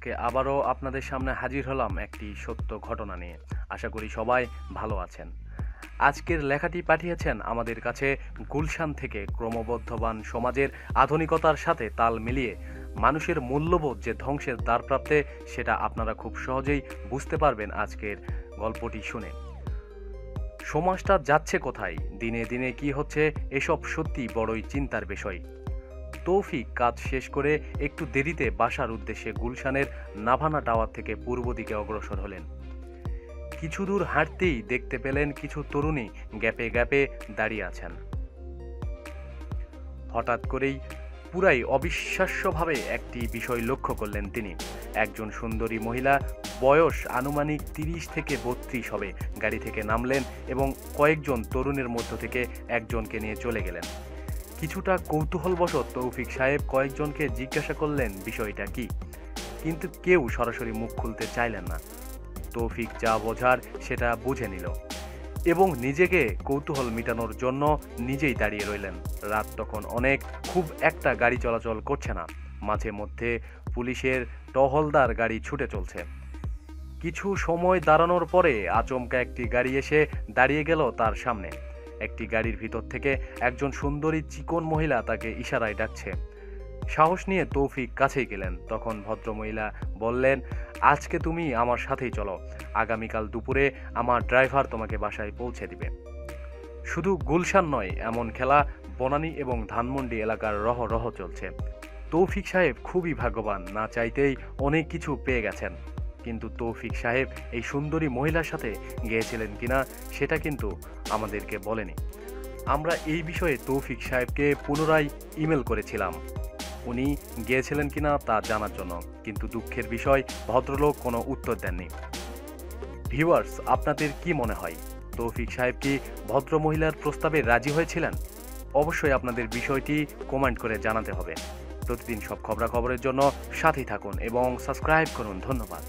আজকে আবারও আপনাদের সামনে হাজির হলাম একটি সত্য ঘটনা নিয়ে। আশা করি সবাই ভালো আছেন। আজকের লেখাটি পাঠিয়েছেন আমাদের কাছে গুলশান থেকে। ক্রমবর্ধমান সমাজের আধুনিকতার সাথে তাল মিলিয়ে মানুষের মূল্যবোধ যে ধ্বংসের দ্বারপ্রাপ্তে, সেটা আপনারা খুব সহজেই বুঝতে পারবেন আজকের গল্পটি শুনে। সমাজটা যাচ্ছে কোথায়, দিনে দিনে কি হচ্ছে, এসব সত্যি বড়ই চিন্তার বিষয়। তৌফিক কাজ শেষ করে একটু দেরিতে বাসার উদ্দেশ্যে গুলশানের নাভানা টাওয়ার থেকে পূর্ব দিকে অগ্রসর হলেন। কিছু দূর হাঁটতেই দেখতে পেলেন কিছু তরুণী গ্যাপে গ্যাপে দাঁড়িয়ে আছেন। হঠাৎ করেই পুরাই অবিশ্বাস্যভাবে একটি বিষয় লক্ষ্য করলেন তিনি। একজন সুন্দরী মহিলা, বয়স আনুমানিক 30 থেকে 32 হবে, গাড়ি থেকে নামলেন এবং কয়েকজন তরুণের মধ্য থেকে একজনকে নিয়ে চলে গেলেন। কিছুটা কৌতূহলবশত তৌফিক সাহেব কয়েকজনকে জিজ্ঞাসা করলেন বিষয়টা কি, কিন্তু কেউ সরাসরি মুখ খুলতে চাইলেন না। তৌফিক যা বোঝার সেটা বুঝে নিল এবং নিজেকে কৌতূহল মেটানোর জন্য নিজেই দাঁড়িয়ে রইলেন। রাত তখন অনেক, খুব একটা গাড়ি চলাচল করছে না। মাঝে মধ্যে পুলিশের টহলদার গাড়ি ছুটে চলছে। কিছু সময় দাঁড়ানোর পরে আচমকা একটি গাড়ি এসে দাঁড়িয়ে গেল তার সামনে। একটি গাড়ির ভিতর থেকে একজন সুন্দরী চিকন মহিলা তাকে ইশারায় ডাকছে। সাহস নিয়ে তৌফিক কাছেই গেলেন। তখন ভদ্রমহিলা বললেন, আজকে তুমি আমার সাথেই চলো, আগামীকাল দুপুরে আমার ড্রাইভার তোমাকে বাসায় পৌঁছে দিবে। শুধু গুলশান নয়, এমন খেলা বনানী এবং ধানমন্ডি এলাকার রহ রহ চলছে। তৌফিক সাহেব খুবই ভাগ্যবান, না চাইতেই অনেক কিছু পেয়ে গেছেন। কিন্তু তৌফিক সাহেব এই সুন্দরী মহিলার সাথে গিয়েছিলেন কিনা সেটা কিন্তু আমাদেরকে বলেনি। আমরা এই বিষয়ে তৌফিক সাহেবকে পুনরায় ইমেল করেছিলাম উনি গিয়েছিলেন কিনা তা জানার জন্য, কিন্তু দুঃখের বিষয় ভদ্রলোক কোনো উত্তর দেননি। ভিউয়ার্স, আপনাদের কি মনে হয়, তৌফিক সাহেব কি ভদ্রমহিলার প্রস্তাবে রাজি হয়েছিলেন? অবশ্যই আপনাদের বিষয়টি কমেন্ট করে জানাতে হবে। প্রতিদিন সব খবরাখবরের জন্য সাথেই থাকুন এবং সাবস্ক্রাইব করুন। ধন্যবাদ।